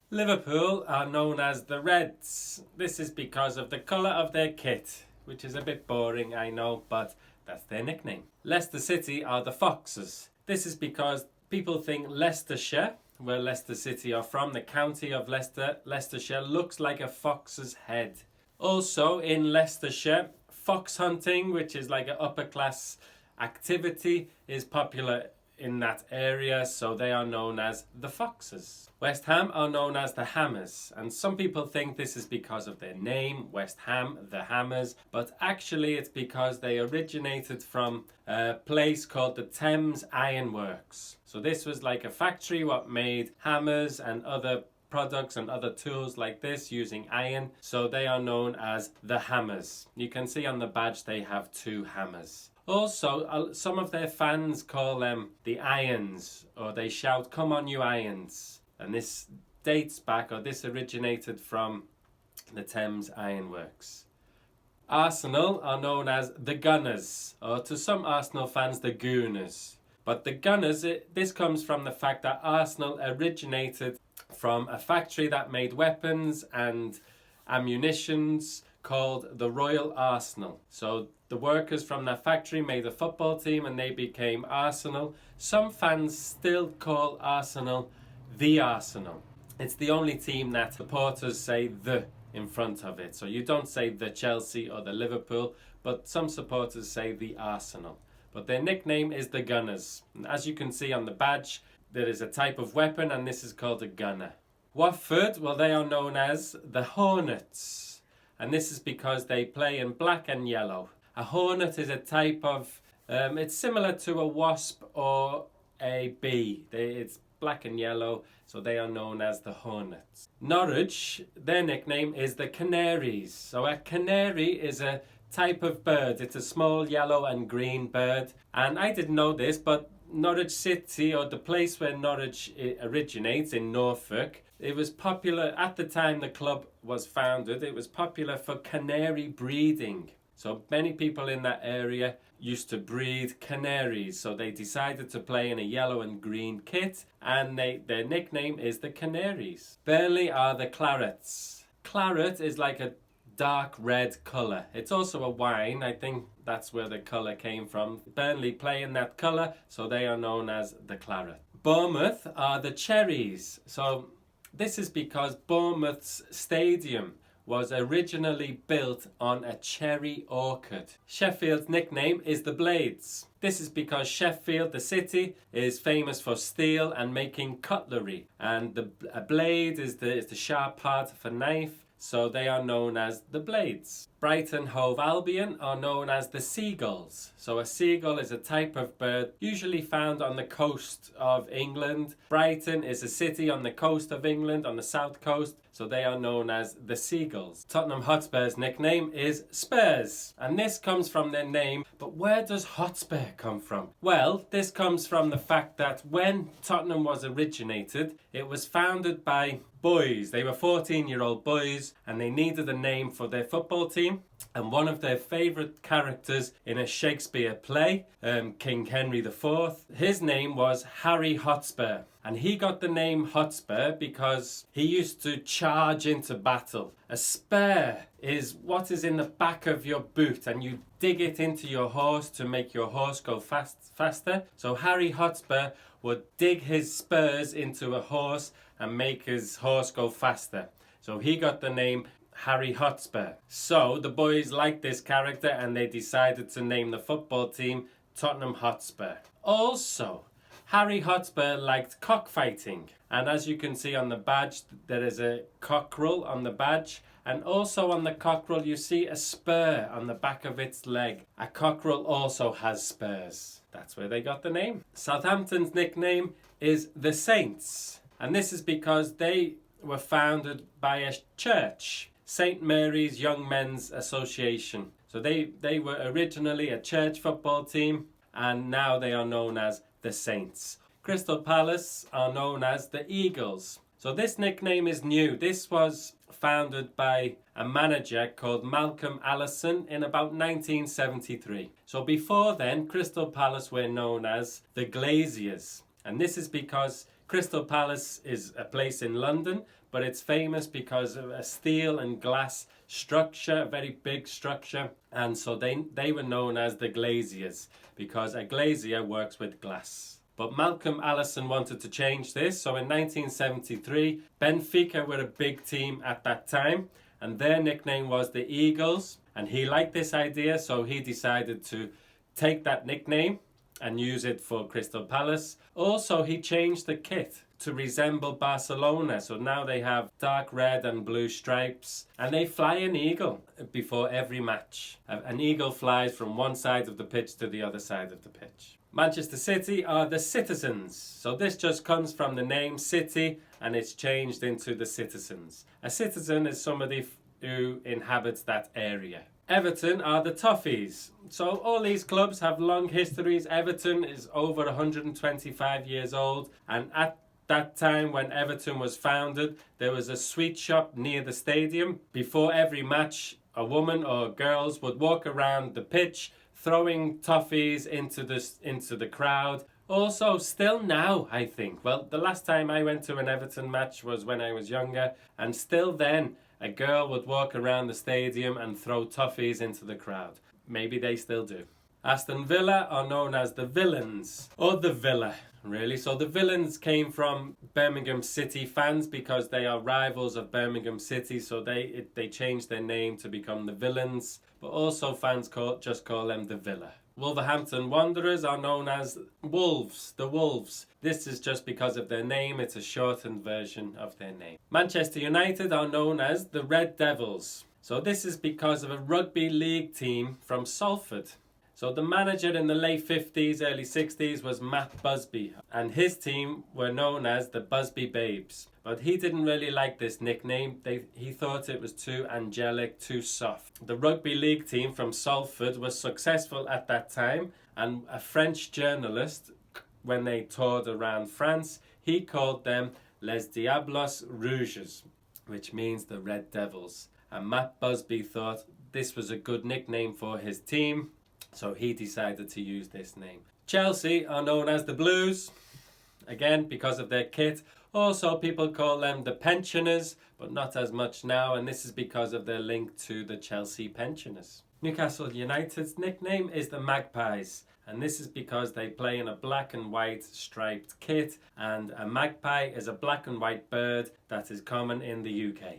Liverpool are known as the Reds. This is because of the colour of their kit, which is a bit boring, I know, but that's their nickname. Leicester City are the Foxes. This is because people think Leicestershire, where Leicester City are from, the county of Leicestershire, looks like a fox's head. Also in Leicestershire, fox hunting, which is like an upper class activity, is popular in that area, so they are known as the Foxes. West Ham are known as the Hammers, and some people think this is because of their name, West Ham, the Hammers, but actually it's because they originated from a place called the Thames Iron Works. So this was like a factory what made hammers and other products and other tools like this using iron, so they are known as the Hammers. You can see on the badge they have 2 hammers. Also, some of their fans call them the Irons, or they shout, "Come on, you Irons." And this dates back, or this originated from the Thames Ironworks. Arsenal are known as the Gunners, or to some Arsenal fans, the Gooners. But the Gunners, this comes from the fact that Arsenal originated from a factory that made weapons and ammunitions called the Royal Arsenal. So the workers from that factory made a football team and they became Arsenal. Some fans still call Arsenal the Arsenal. It's the only team that supporters say the in front of it. So you don't say the Chelsea or the Liverpool, but some supporters say the Arsenal. But their nickname is the Gunners. And as you can see on the badge, there is a type of weapon and this is called a gunner. Watford, well, they are known as the Hornets. And this is because they play in black and yellow. A hornet is a type of, it's similar to a wasp or a bee. It's black and yellow, so they are known as the Hornets. Norwich, their nickname is the Canaries. So a canary is a type of bird. It's a small yellow and green bird. And I didn't know this, but Norwich City, or the place where Norwich originates in Norfolk, it was popular at the time the club was founded. It was popular for canary breeding. So many people in that area used to breed canaries. So they decided to play in a yellow and green kit, and their nickname is the Canaries. Burnley are the Clarets. Claret is like a dark red colour. It's also a wine. I think that's where the colour came from. Burnley play in that colour, so they are known as the Claret. Bournemouth are the Cherries. So this is because Bournemouth's stadium was originally built on a cherry orchard. Sheffield's nickname is the Blades. This is because Sheffield, the city, is famous for steel and making cutlery. And a blade is the sharp part of a knife, so they are known as the Blades. Brighton Hove Albion are known as the Seagulls. So a seagull is a type of bird usually found on the coast of England. Brighton is a city on the coast of England, on the south coast, so they are known as the Seagulls. Tottenham Hotspur's nickname is Spurs, and this comes from their name. But where does Hotspur come from? Well, this comes from the fact that when Tottenham was originated, it was founded by boys. They were 14-year-old boys and they needed a name for their football team. And one of their favourite characters in a Shakespeare play, King Henry IV, his name was Harry Hotspur. And he got the name Hotspur because he used to charge into battle. A spur is what is in the back of your boot and you dig it into your horse to make your horse go faster. So Harry Hotspur would dig his spurs into a horse and make his horse go faster. So he got the name Harry Hotspur. So the boys liked this character and they decided to name the football team Tottenham Hotspur. Also, Harry Hotspur liked cockfighting. And as you can see on the badge, there is a cockerel on the badge. And also on the cockerel, you see a spur on the back of its leg. A cockerel also has spurs. That's where they got the name. Southampton's nickname is the Saints. And this is because they were founded by a church, St. Mary's Young Men's Association. So they were originally a church football team and now they are known as the Saints. Crystal Palace are known as the Eagles. So this nickname is new. This was founded by a manager called Malcolm Allison in about 1973. So before then, Crystal Palace were known as the Glaziers. And this is because Crystal Palace is a place in London, but but it's famous because of a steel and glass structure, a very big structure, and so they were known as the Glaziers because a glazier works with glass. But Malcolm Allison wanted to change this, so in 1973, Benfica were a big team at that time, and their nickname was the Eagles, and he liked this idea, so he decided to take that nickname and use it for Crystal Palace. Also, he changed the kit to resemble Barcelona, so now they have dark red and blue stripes, and they fly an eagle before every match. An eagle flies from one side of the pitch to the other side of the pitch. Manchester City are the Citizens, so this just comes from the name City and it's changed into the Citizens. A citizen is somebody who inhabits that area. Everton are the Toffees. So all these clubs have long histories. Everton is over 125 years old, and at that time when Everton was founded, there was a sweet shop near the stadium. Before every match, a woman or girls would walk around the pitch throwing toffees into the crowd. Also, still now, I think. Well, the last time I went to an Everton match was when I was younger, and still then, a girl would walk around the stadium and throw toffees into the crowd. Maybe they still do. Aston Villa are known as the Villains, or the Villa, really. So the Villains came from Birmingham City fans because they are rivals of Birmingham City, so they changed their name to become the Villains. But also fans just call them the Villa. Wolverhampton Wanderers are known as Wolves, the Wolves. This is just because of their name, it's a shortened version of their name. Manchester United are known as the Red Devils. So this is because of a rugby league team from Salford. So the manager in the late 50s, early 60s was Matt Busby, and his team were known as the Busby Babes. But he didn't really like this nickname. He thought it was too angelic, too soft. The rugby league team from Salford was successful at that time, and a French journalist, when they toured around France, he called them Les Diablos Rouges, which means the Red Devils. And Matt Busby thought this was a good nickname for his team, so he decided to use this name. Chelsea are known as the Blues, again because of their kit. Also, people call them the Pensioners, but not as much now, and this is because of their link to the Chelsea Pensioners. Newcastle United's nickname is the Magpies, and this is because they play in a black and white striped kit, and a magpie is a black and white bird that is common in the UK.